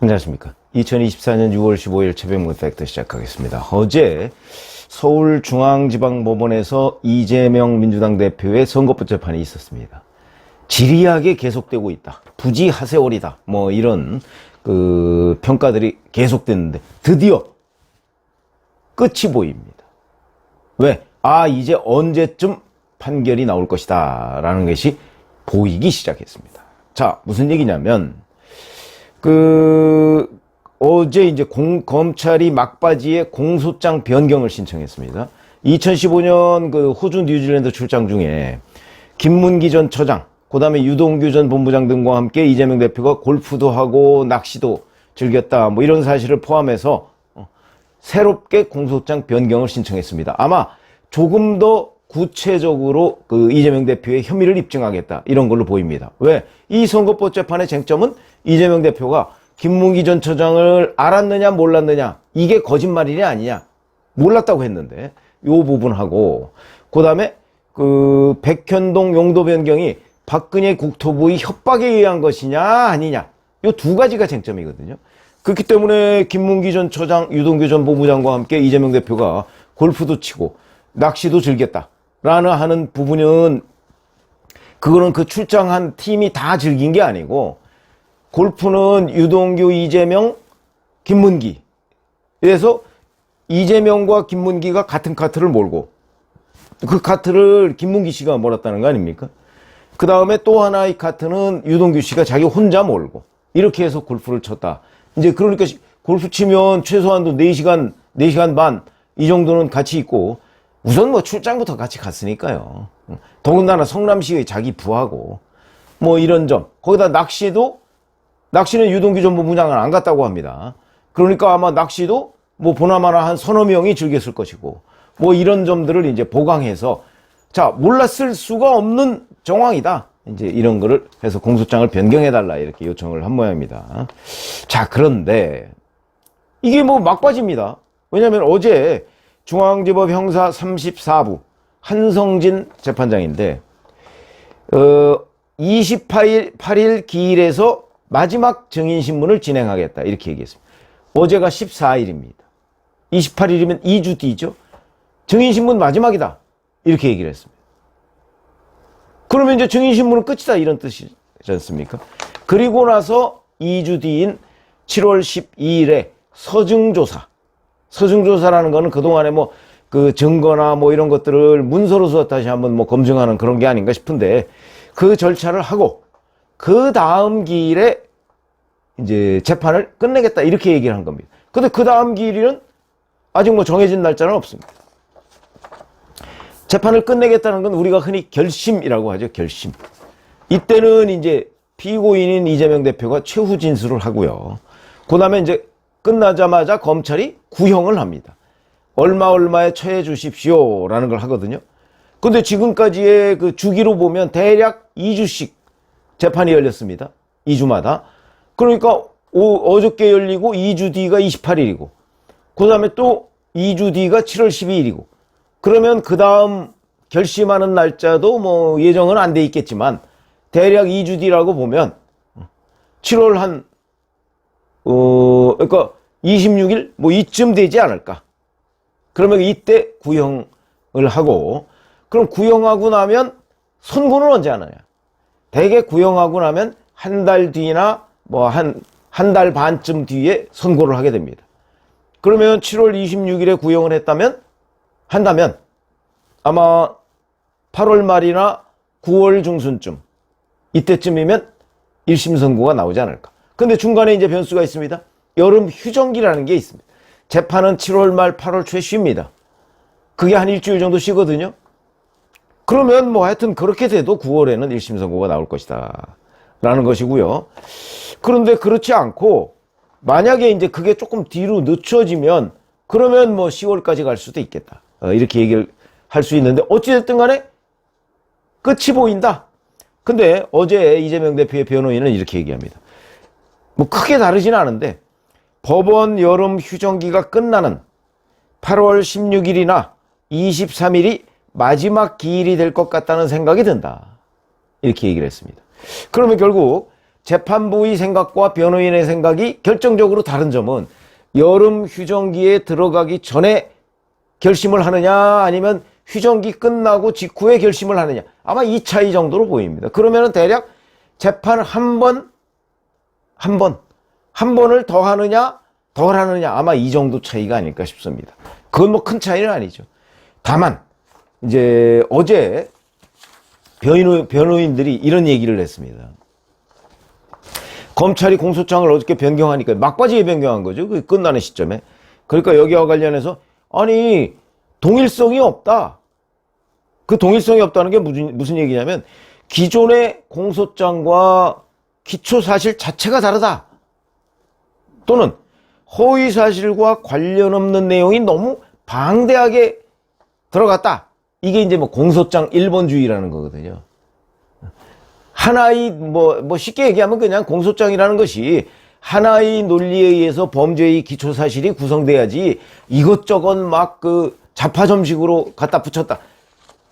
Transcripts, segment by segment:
안녕하십니까. 2024년 6월 15일 최병문 팩트 시작하겠습니다. 어제 서울중앙지방법원에서 이재명 민주당 대표의 선거법 재판이 있었습니다. 지리하게 계속되고 있다. 부지하세월이다. 뭐 이런 평가들이 계속됐는데 드디어 끝이 보입니다. 왜? 이제 언제쯤 판결이 나올 것이다 라는 것이 보이기 시작했습니다. 자, 무슨 얘기냐면 어제 이제 검찰이 막바지에 공소장 변경을 신청했습니다. 2015년 호주 뉴질랜드 출장 중에 김문기 전 처장, 그 다음에 유동규 전 본부장 등과 함께 이재명 대표가 골프도 하고 낚시도 즐겼다, 뭐 이런 사실을 포함해서 새롭게 공소장 변경을 신청했습니다. 아마 조금 더 구체적으로 이재명 대표의 혐의를 입증하겠다, 이런 걸로 보입니다. 왜? 이 선거법 재판의 쟁점은 이재명 대표가 김문기 전 처장을 알았느냐 몰랐느냐, 이게 거짓말이냐 아니냐, 몰랐다고 했는데 요 부분하고, 그 다음에 백현동 용도 변경이 박근혜 국토부의 협박에 의한 것이냐 아니냐, 요 두 가지가 쟁점이거든요. 그렇기 때문에 김문기 전 처장, 유동규 전 본부장과 함께 이재명 대표가 골프도 치고 낚시도 즐겼다라는 하는 부분은, 그거는 그 출장한 팀이 다 즐긴 게 아니고, 골프는 유동규, 이재명, 김문기. 그래서 이재명과 김문기가 같은 카트를 몰고, 그 카트를 김문기 씨가 몰았다는 거 아닙니까? 그 다음에 또 하나의 카트는 유동규 씨가 자기 혼자 몰고, 이렇게 해서 골프를 쳤다. 이제 그러니까 골프 치면 최소한도 4시간, 4시간 반, 이 정도는 같이 있고, 우선 뭐 출장부터 같이 갔으니까요. 더군다나 성남시의 자기 부하고, 뭐 이런 점. 거기다 낚시는 유동규 전 본부장은 안 갔다고 합니다. 그러니까 아마 낚시도 뭐 보나마나 한 서너 명이 즐겼을 것이고, 뭐 이런 점들을 이제 보강해서, 자, 몰랐을 수가 없는 정황이다, 이제 이런 거를 해서 공소장을 변경해달라, 이렇게 요청을 한 모양입니다. 자, 그런데 이게 뭐 막바지입니다. 왜냐하면 어제 중앙지법 형사 34부 한성진 재판장인데 28일 기일에서 마지막 증인신문을 진행하겠다, 이렇게 얘기했습니다. 어제가 14일입니다. 28일이면 2주 뒤죠. 증인신문 마지막이다, 이렇게 얘기를 했습니다. 그러면 이제 증인신문은 끝이다, 이런 뜻이지 않습니까? 그리고 나서 2주 뒤인 7월 12일에 서증조사라는 거는 그동안에 뭐 증거나 뭐 이런 것들을 문서로서 다시 한번 뭐 검증하는 그런 게 아닌가 싶은데, 그 절차를 하고 그 다음 기일에 이제 재판을 끝내겠다, 이렇게 얘기를 한 겁니다. 근데 그 다음 기일은 아직 뭐 정해진 날짜는 없습니다. 재판을 끝내겠다는 건 우리가 흔히 결심이라고 하죠, 결심. 이때는 이제 피고인인 이재명 대표가 최후 진술을 하고요. 그 다음에 이제 끝나자마자 검찰이 구형을 합니다. 얼마에 처해 주십시오 라는 걸 하거든요. 근데 지금까지의 주기로 보면 대략 2주씩 재판이 열렸습니다. 2주마다. 그러니까 어저께 열리고 2주 뒤가 28일이고, 그 다음에 또 2주 뒤가 7월 12일이고, 그러면 그 다음 결심하는 날짜도 뭐 예정은 안 돼 있겠지만 대략 2주 뒤라고 보면 7월 그러니까 26일 뭐 이쯤 되지 않을까. 그러면 이때 구형을 하고, 그럼 구형하고 나면 선고는 언제 하느냐. 대개 구형하고 나면 한 달 뒤나 뭐 한 달 반쯤 뒤에 선고를 하게 됩니다. 그러면 7월 26일에 구형을 한다면 아마 8월 말이나 9월 중순쯤, 이때쯤이면 1심 선고가 나오지 않을까. 근데 중간에 이제 변수가 있습니다. 여름 휴정기라는 게 있습니다. 재판은 7월 말 8월 초에 쉽니다. 그게 한 일주일 정도 쉬거든요. 그러면 뭐 하여튼 그렇게 돼도 9월에는 1심 선고가 나올 것이다 라는 것이고요. 그런데 그렇지 않고 만약에 이제 그게 조금 뒤로 늦춰지면 그러면 뭐 10월까지 갈 수도 있겠다, 이렇게 얘기를 할 수 있는데, 어찌됐든 간에 끝이 보인다. 근데 어제 이재명 대표의 변호인은 이렇게 얘기합니다. 뭐 크게 다르진 않은데 법원 여름 휴정기가 끝나는 8월 16일이나 23일이 마지막 기일이 될 것 같다는 생각이 든다, 이렇게 얘기를 했습니다. 그러면 결국 재판부의 생각과 변호인의 생각이 결정적으로 다른 점은 여름 휴정기에 들어가기 전에 결심을 하느냐 아니면 휴정기 끝나고 직후에 결심을 하느냐, 아마 이 차이 정도로 보입니다. 그러면은 대략 재판 한 번을 더 하느냐 덜 하느냐, 아마 이 정도 차이가 아닐까 싶습니다. 그건 뭐 큰 차이는 아니죠. 다만 이제 어제 변호인들이 이런 얘기를 했습니다. 검찰이 공소장을 어저께 변경하니까 막바지에 변경한 거죠. 그 끝나는 시점에. 그러니까 여기와 관련해서 아니 동일성이 없다. 그 동일성이 없다는 게 무슨 얘기냐면 기존의 공소장과 기초사실 자체가 다르다. 또는 허위사실과 관련 없는 내용이 너무 방대하게 들어갔다. 이게 이제 뭐 공소장 1번주의라는 거거든요. 하나의 뭐 쉽게 얘기하면 그냥 공소장이라는 것이 하나의 논리에 의해서 범죄의 기초사실이 구성돼야지 이것저것 막 그 자파점식으로 갖다 붙였다.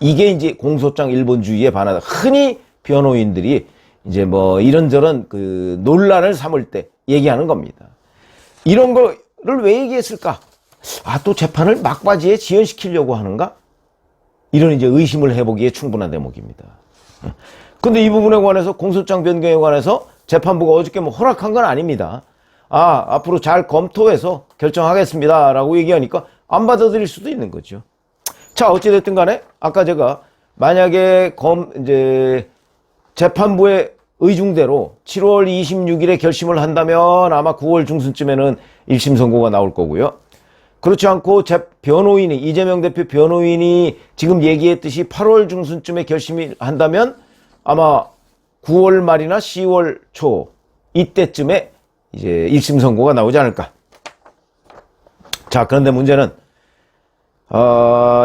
이게 이제 공소장 1번주의에 반하다. 흔히 변호인들이 이제 뭐 이런저런 그 논란을 삼을 때 얘기하는 겁니다. 이런 거를 왜 얘기했을까? 아, 또 재판을 막바지에 지연시키려고 하는가? 이런 이제 의심을 해보기에 충분한 대목입니다. 근데 이 부분에 관해서 공소장 변경에 관해서 재판부가 어저께 뭐 허락한 건 아닙니다. 아, 앞으로 잘 검토해서 결정하겠습니다. 라고 얘기하니까 안 받아들일 수도 있는 거죠. 자, 어찌됐든 간에 아까 제가 만약에 이제 재판부의 의중대로 7월 26일에 결심을 한다면 아마 9월 중순쯤에는 1심 선고가 나올 거고요. 그렇지 않고 이재명 대표 변호인이 지금 얘기했듯이 8월 중순쯤에 결심을 한다면 아마 9월 말이나 10월 초 이때쯤에 이제 1심 선고가 나오지 않을까. 자, 그런데 문제는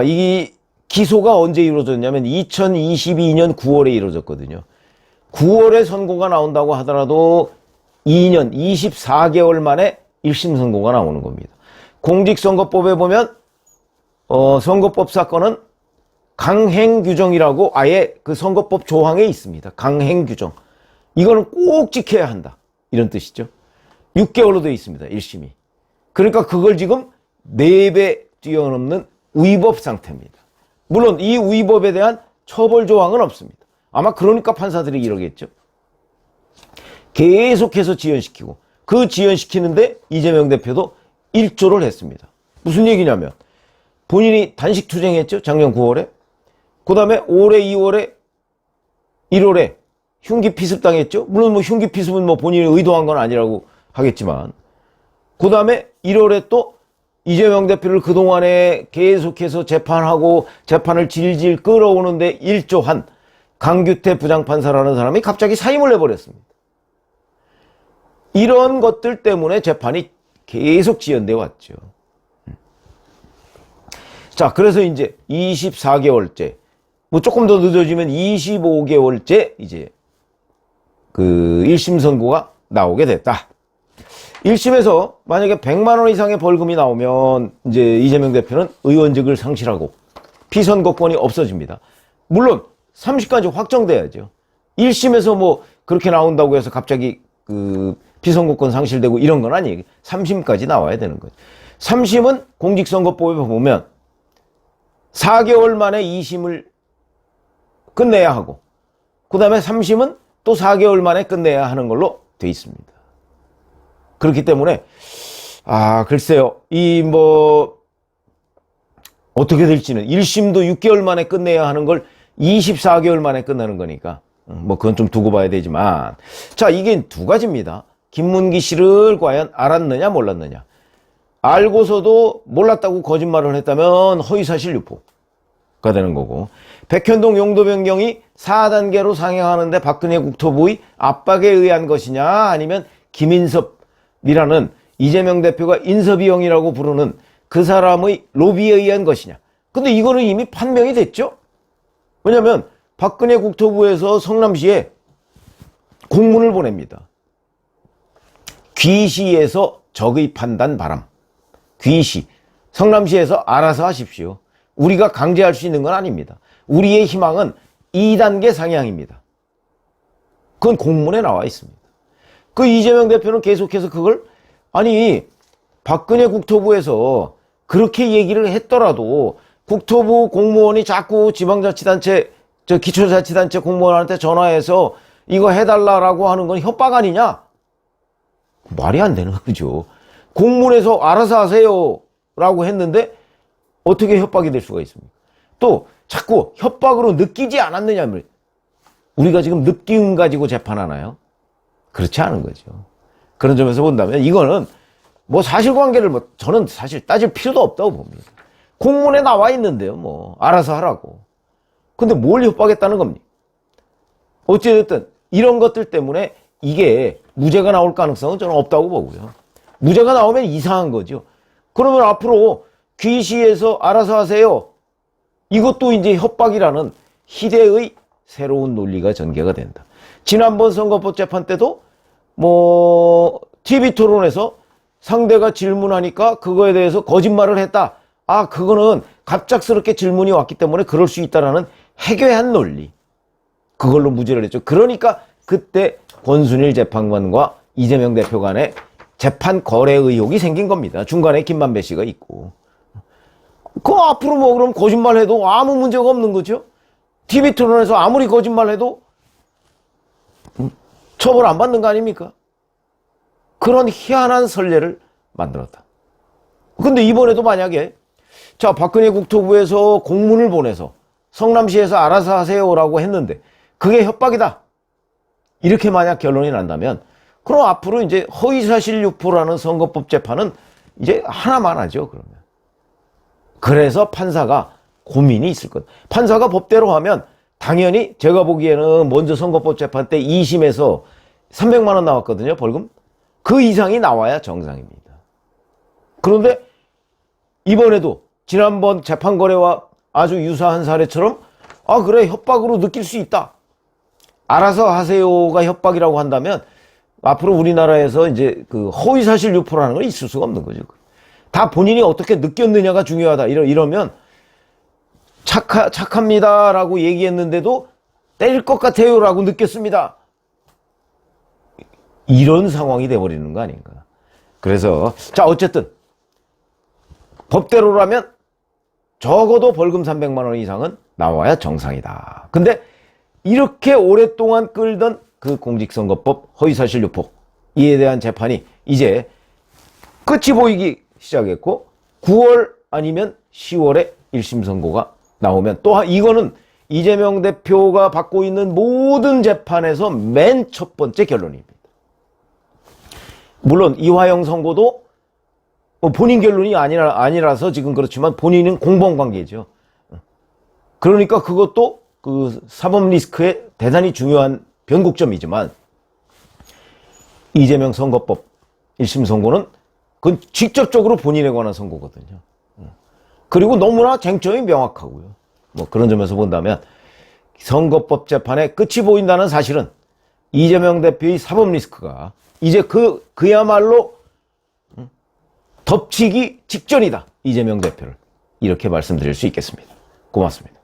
이 기소가 언제 이루어졌냐면 2022년 9월에 이루어졌거든요. 9월에 선고가 나온다고 하더라도 2년 24개월 만에 1심 선고가 나오는 겁니다. 공직선거법에 보면 선거법 사건은 강행규정이라고 아예 그 선거법 조항에 있습니다. 강행규정. 이거는 꼭 지켜야 한다. 이런 뜻이죠. 6개월로 되어 있습니다. 1심이. 그러니까 그걸 지금 4배 뛰어넘는 위법 상태입니다. 물론 이 위법에 대한 처벌 조항은 없습니다. 아마 그러니까 판사들이 이러겠죠. 계속해서 지연시키고 그 지연시키는데 이재명 대표도 일조를 했습니다. 무슨 얘기냐면 본인이 단식 투쟁했죠. 작년 9월에. 그 다음에 올해 2월에 1월에 흉기 피습당했죠. 물론 뭐 흉기 피습은 뭐 본인이 의도한 건 아니라고 하겠지만 그 다음에 1월에 또 이재명 대표를 그동안에 계속해서 재판하고 재판을 질질 끌어오는데 일조한 강규태 부장판사라는 사람이 갑자기 사임을 해버렸습니다. 이런 것들 때문에 재판이 계속 지연되어 왔죠. 자, 그래서 이제 24개월째, 뭐 조금 더 늦어지면 25개월째 이제 그 1심 선고가 나오게 됐다. 1심에서 만약에 100만 원 이상의 벌금이 나오면 이제 이재명 대표는 의원직을 상실하고 피선거권이 없어집니다. 물론 30까지 확정돼야죠. 1심에서 뭐 그렇게 나온다고 해서 갑자기 그 피선거권 상실되고 이런 건 아니에요. 3심까지 나와야 되는 거죠. 3심은 공직선거법에 보면 4개월 만에 2심을 끝내야 하고 그 다음에 3심은 또 4개월 만에 끝내야 하는 걸로 돼 있습니다. 그렇기 때문에 글쎄요. 어떻게 될지는 1심도 6개월 만에 끝내야 하는 걸 24개월 만에 끝나는 거니까 뭐 그건 좀 두고 봐야 되지만, 자, 이게 두 가지입니다. 김문기 씨를 과연 알았느냐 몰랐느냐. 알고서도 몰랐다고 거짓말을 했다면 허위사실 유포가 되는 거고, 백현동 용도 변경이 4단계로 상향하는데 박근혜 국토부의 압박에 의한 것이냐 아니면 김인섭이라는 이재명 대표가 인섭이형이라고 부르는 그 사람의 로비에 의한 것이냐. 근데 이거는 이미 판명이 됐죠. 왜냐하면 박근혜 국토부에서 성남시에 공문을 보냅니다. 귀시에서 적의 판단 바람. 귀시. 성남시에서 알아서 하십시오. 우리가 강제할 수 있는 건 아닙니다. 우리의 희망은 2단계 상향입니다. 그건 공문에 나와 있습니다. 그 이재명 대표는 계속해서 그걸, 아니, 박근혜 국토부에서 그렇게 얘기를 했더라도 국토부 공무원이 자꾸 지방자치단체, 기초자치단체 공무원한테 전화해서 이거 해달라라고 하는 건 협박 아니냐? 말이 안 되는 거죠. 공문에서 알아서 하세요 라고 했는데 어떻게 협박이 될 수가 있습니까? 또 자꾸 협박으로 느끼지 않았느냐면, 우리가 지금 느낌 가지고 재판하나요? 그렇지 않은 거죠. 그런 점에서 본다면 이거는 뭐 사실관계를 저는 사실 따질 필요도 없다고 봅니다. 공문에 나와 있는데요, 뭐 알아서 하라고. 근데 뭘 협박했다는 겁니까? 어찌됐든 이런 것들 때문에 이게 무죄가 나올 가능성은 저는 없다고 보고요. 무죄가 나오면 이상한 거죠. 그러면 앞으로 귀시에서 알아서 하세요, 이것도 이제 협박이라는 희대의 새로운 논리가 전개가 된다. 지난번 선거법 재판 때도 뭐 TV 토론에서 상대가 질문하니까 그거에 대해서 거짓말을 했다. 아, 그거는 갑작스럽게 질문이 왔기 때문에 그럴 수 있다라는 해괴한 논리. 그걸로 무죄를 했죠. 그러니까 그때 권순일 재판관과 이재명 대표 간에 재판 거래 의혹이 생긴 겁니다. 중간에 김만배 씨가 있고. 그 앞으로 뭐 그럼 거짓말 해도 아무 문제가 없는 거죠. TV 토론에서 아무리 거짓말 해도 처벌 안 받는 거 아닙니까? 그런 희한한 선례를 만들었다. 근데 이번에도 만약에 자, 박근혜 국토부에서 공문을 보내서 성남시에서 알아서 하세요라고 했는데 그게 협박이다, 이렇게 만약 결론이 난다면, 그럼 앞으로 이제 허위사실 유포라는 선거법 재판은 이제 하나만 하죠, 그러면. 그래서 판사가 고민이 있을 것. 판사가 법대로 하면 당연히 제가 보기에는 먼저 선거법 재판 때 2심에서 300만 원 나왔거든요, 벌금. 그 이상이 나와야 정상입니다. 그런데 이번에도 지난번 재판 거래와 아주 유사한 사례처럼 아, 그래, 협박으로 느낄 수 있다, 알아서 하세요가 협박이라고 한다면 앞으로 우리나라에서 이제 그 허위사실 유포라는 건 있을 수가 없는 거죠. 다 본인이 어떻게 느꼈느냐가 중요하다. 이러면 착합니다라고 얘기했는데도 때릴 것 같아요라고 느꼈습니다, 이런 상황이 돼버리는 거 아닌가. 그래서 자, 어쨌든 법대로라면 적어도 벌금 300만 원 이상은 나와야 정상이다. 근데 이렇게 오랫동안 끌던 그 공직선거법 허위사실 유포, 이에 대한 재판이 이제 끝이 보이기 시작했고 9월 아니면 10월에 1심 선고가 나오면, 또 이거는 이재명 대표가 받고 있는 모든 재판에서 맨 첫 번째 결론입니다. 물론 이화영 선고도 뭐 본인 결론이 아니라서 지금 그렇지만 본인은 공범관계죠. 그러니까 그것도 그 사법 리스크에 대단히 중요한 변곡점이지만, 이재명 선거법 1심 선고는 그건 직접적으로 본인에 관한 선고거든요. 그리고 너무나 쟁점이 명확하고요. 뭐 그런 점에서 본다면 선거법 재판의 끝이 보인다는 사실은 이재명 대표의 사법 리스크가 이제 그야말로 덮치기 직전이다, 이재명 대표를. 이렇게 말씀드릴 수 있겠습니다. 고맙습니다.